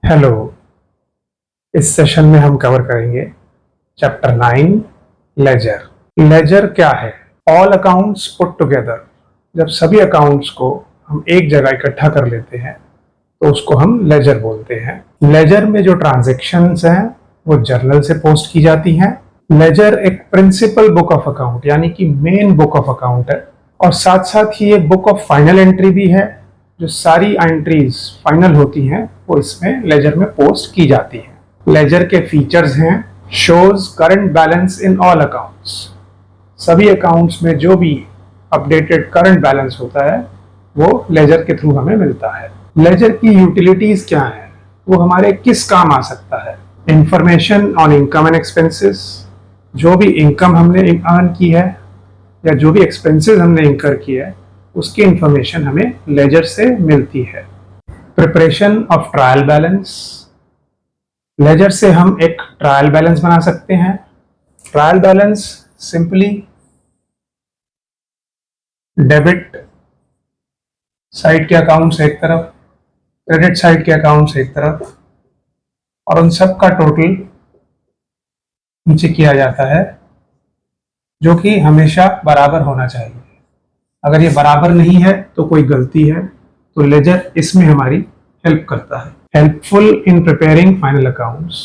Hello. इस session में हम कवर करेंगे चैप्टर 9 लेजर। लेजर क्या है? All accounts put together. जब सभी अकाउंट्स को हम एक जगह इकट्ठा कर लेते हैं तो उसको हम लेजर बोलते हैं। लेजर में जो ट्रांजैक्शंस हैं वो जर्नल से पोस्ट की जाती हैं। लेजर एक प्रिंसिपल बुक ऑफ अकाउंट यानी कि मेन बुक ऑफ अकाउंट है और साथ साथ ही ये बुक ऑफ फाइनल एंट्री भी है। जो सारी एंट्रीज फाइनल होती हैं वो इसमें लेजर में पोस्ट की जाती है। लेजर के फीचर्स हैं shows current balance in all accounts. सभी अकाउंट्स में जो भी अपडेटेड करंट बैलेंस होता है वो लेजर के थ्रू हमें मिलता है। लेजर की यूटिलिटीज क्या है, वो हमारे किस काम आ सकता है? Information on income and expenses. जो भी इनकम हमने अर्न की है या जो भी एक्सपेंसेस हमने इंकर किया है उसकी इंफॉर्मेशन हमें लेजर से मिलती है। Preparation of trial balance. Ledger से हम एक ट्रायल बैलेंस बना सकते हैं। Trial balance simply debit side के अकाउंट्स एक तरफ, क्रेडिट साइड के अकाउंट्स एक तरफ, और उन सब का टोटल नीचे किया जाता है जो कि हमेशा बराबर होना चाहिए। अगर ये बराबर नहीं है तो कोई गलती है, तो लेजर इसमें हमारी हेल्प करता है। Helpful in preparing final accounts.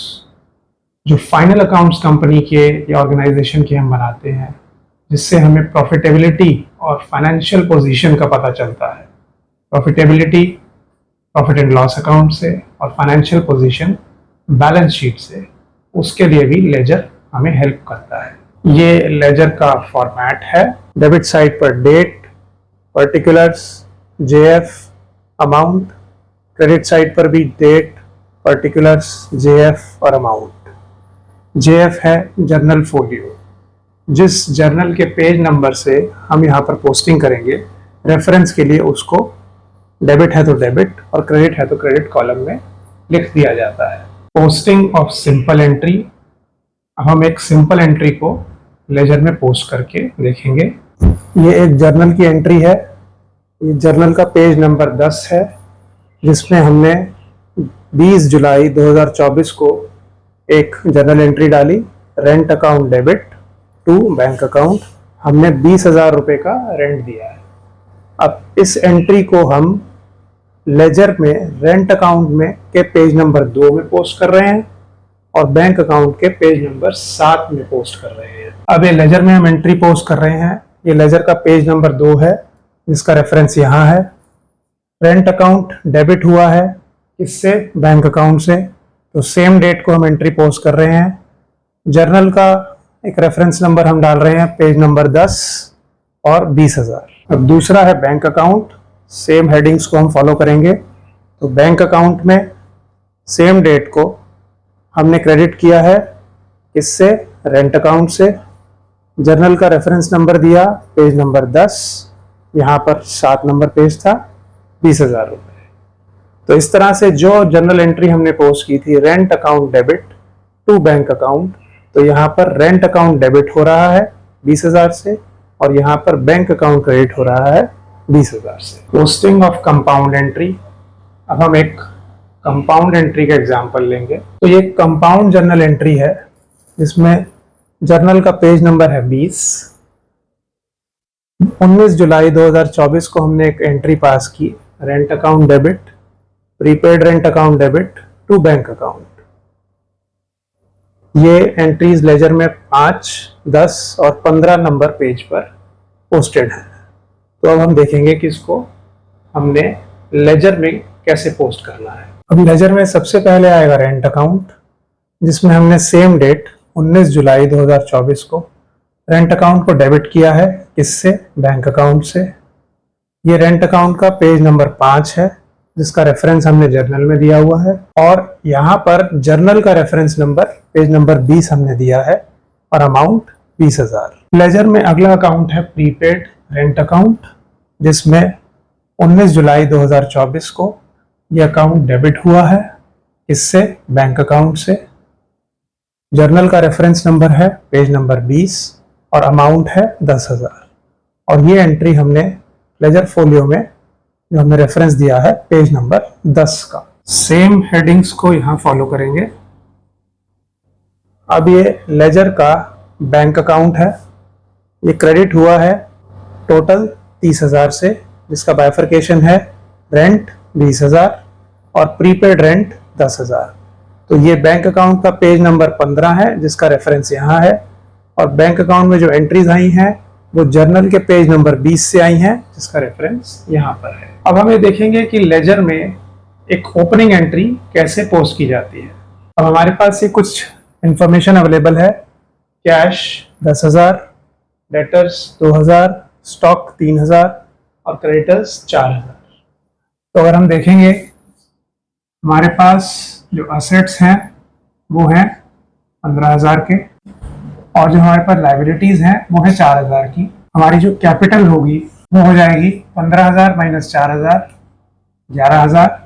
जो फाइनल अकाउंट्स कंपनी के या ऑर्गेनाइजेशन के हम बनाते हैं जिससे हमें प्रॉफिटेबिलिटी और फाइनेंशियल पोजीशन का पता चलता है। Profitability profit and loss account से और फाइनेंशियल पोजीशन बैलेंस शीट से, उसके लिए भी लेजर हमें हेल्प करता है। ये लेजर का फॉर्मेट है। डेबिट साइड पर date, particulars, JF, amount. Credit side पर भी डेट, पर्टिकुलर्स, जेएफ और अमाउंट। जेएफ है जर्नल फोलियो। जिस जर्नल के पेज नंबर से हम यहाँ पर पोस्टिंग करेंगे, रेफरेंस के लिए उसको डेबिट है तो डेबिट और क्रेडिट है तो क्रेडिट कॉलम में लिख दिया जाता है। Posting of simple entry. हम एक सिंपल एंट्री को लेजर में पोस्ट करके देखेंगे। ये एक जर्नल की एंट्री है। ये जर्नल का पेज नंबर 10 है जिसमें हमने 20 जुलाई 2024 को एक जर्नल एंट्री डाली। Rent account debit to bank account. हमने 20,000 रुपये का रेंट दिया है। अब इस एंट्री को हम लेजर में रेंट अकाउंट में के पेज नंबर 2 में पोस्ट कर रहे हैं और बैंक अकाउंट के पेज नंबर 7 में पोस्ट कर रहे हैं। अब ये लेजर में हम एंट्री पोस्ट कर रहे हैं। ये लेजर का पेज नंबर 2 है जिसका रेफरेंस यहाँ है। रेंट अकाउंट डेबिट हुआ है इससे, बैंक अकाउंट से, तो सेम डेट को हम एंट्री पोस्ट कर रहे हैं। जर्नल का एक रेफरेंस नंबर हम डाल रहे हैं, पेज नंबर 10 और 20,000। अब दूसरा है बैंक अकाउंट। सेम हेडिंग्स को हम फॉलो करेंगे। तो बैंक अकाउंट में सेम डेट को हमने क्रेडिट किया है इससे, रेंट अकाउंट से। जर्नल का रेफरेंस नंबर दिया, पेज नंबर 10, यहाँ पर 7 नंबर पेज था, 20,000 रुपये। तो इस तरह से जो जर्नल एंट्री हमने पोस्ट की थी, rent account debit to bank account, तो यहाँ पर रेंट अकाउंट डेबिट हो रहा है 20,000 से और यहाँ पर बैंक अकाउंट क्रेडिट हो रहा है 20,000 से। Posting of compound entry. अब हम एक कंपाउंड एंट्री का एग्जाम्पल लेंगे। तो ये कंपाउंड जर्नल एंट्री है जिसमें जर्नल का पेज नंबर है 20। 19 जुलाई 2024 को हमने एक एंट्री पास की, rent account debit, prepaid rent account debit to bank account. ये एंट्रीज लेजर में 5, 10 और 15 नंबर पेज पर पोस्टेड है। तो अब हम देखेंगे कि इसको हमने लेजर में कैसे पोस्ट करना है। अब लेजर में सबसे पहले आएगा रेंट अकाउंट जिसमें हमने सेम डेट 19 जुलाई 2024 को रेंट अकाउंट को डेबिट किया है, किससे? बैंक अकाउंट से। ये रेंट अकाउंट का पेज नंबर 5 है जिसका रेफरेंस हमने जर्नल में दिया हुआ है और यहाँ पर जर्नल का रेफरेंस नंबर पेज नंबर 20 हमने दिया है और अमाउंट 20,000। लेजर में अगला अकाउंट है प्रीपेड रेंट अकाउंट जिसमें 19 जुलाई 2024 को यह अकाउंट डेबिट हुआ है, इससे? बैंक अकाउंट से। जर्नल का रेफरेंस नंबर है पेज नंबर 20 और अमाउंट है 10,000 और ये एंट्री हमने लेजर फोलियो में जो हमने रेफरेंस दिया है पेज नंबर 10 का। सेम हेडिंग्स को यहाँ फॉलो करेंगे। अब ये लेजर का बैंक अकाउंट है, ये क्रेडिट हुआ है टोटल 30,000 से, जिसका बाइफर्केशन है रेंट 20,000 और प्रीपेड रेंट 10,000। तो ये बैंक अकाउंट का पेज नंबर 15 है, जिसका रेफरेंस यहाँ है, और बैंक अकाउंट में जो एंट्रीज आई हैं वो जर्नल के पेज नंबर 20 से आई हैं, जिसका रेफरेंस यहाँ पर है। अब हम ये देखेंगे कि लेजर में एक ओपनिंग एंट्री कैसे पोस्ट की जाती है। अब हमारे पास ये कुछ इंफॉर्मेशन अवेलेबल है। कैश 10,000, डेटर्स 2,000, स्टॉक 3,000 और क्रेडिटर्स 4,000। तो अगर हम देखेंगे हमारे पास जो असेट्स हैं वो हैं 15,000 के, और जो हमारे पास लाइबिलिटीज हैं वो है 4,000 की। हमारी जो कैपिटल होगी वो हो जाएगी 15,000 माइनस 4,000 11,000,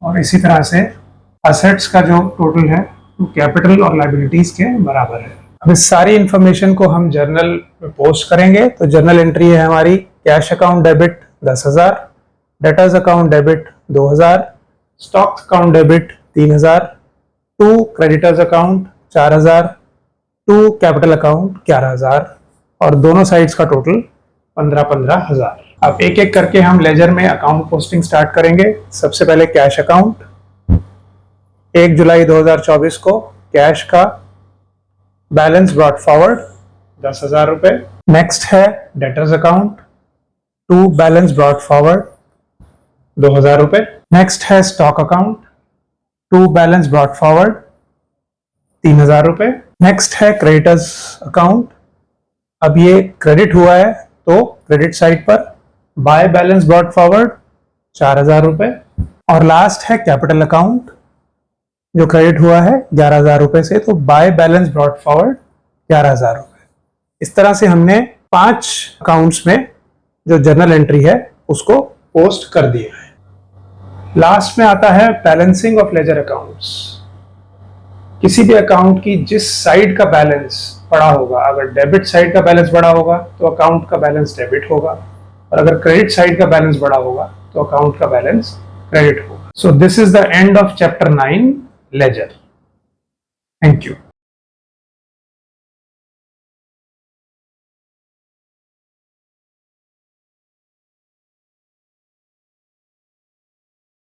और इसी तरह से असेट्स का जो टोटल है वो कैपिटल और लाइबिलिटीज के बराबर है। अब इस सारी इंफॉर्मेशन को हम जर्नल में पोस्ट करेंगे। तो जर्नल एंट्री है हमारी cash account debit 10,000, debtors account debit 2,000, stock account debit 3,000, to creditors account 4,000, to capital account 11,000, और दोनों साइड्स का टोटल 15,000। अब एक एक करके हम लेजर में अकाउंट पोस्टिंग स्टार्ट करेंगे। सबसे पहले कैश अकाउंट, 1 जुलाई 2024 को कैश का बैलेंस ब्रॉट फॉरवर्ड 10,000 रुपए। नेक्स्ट है debtors account, to balance brought forward 2,000 रुपए। नेक्स्ट है stock account, to balance brought forward 3,000 रुपए। नेक्स्ट है क्रेडिटर्स अकाउंट, अब ये क्रेडिट हुआ है तो क्रेडिट साइड पर बाय बैलेंस ब्रॉट फॉरवर्ड 4,000 रुपए। और लास्ट है कैपिटल अकाउंट, जो क्रेडिट हुआ है 11,000 रुपए से, तो बाय बैलेंस ब्रॉट फॉरवर्ड 11,000 रुपए। इस तरह से हमने 5 अकाउंट्स में जो जर्नल एंट्री है उसको पोस्ट कर दिया है। लास्ट में आता है बैलेंसिंग ऑफ लेजर अकाउंट्स। किसी भी अकाउंट की जिस साइड का बैलेंस बड़ा होगा, अगर डेबिट साइड का बैलेंस बड़ा होगा तो अकाउंट का बैलेंस डेबिट होगा, और अगर क्रेडिट साइड का बैलेंस बड़ा होगा तो अकाउंट का बैलेंस क्रेडिट होगा। So this is the end of chapter 9 ledger. Thank you.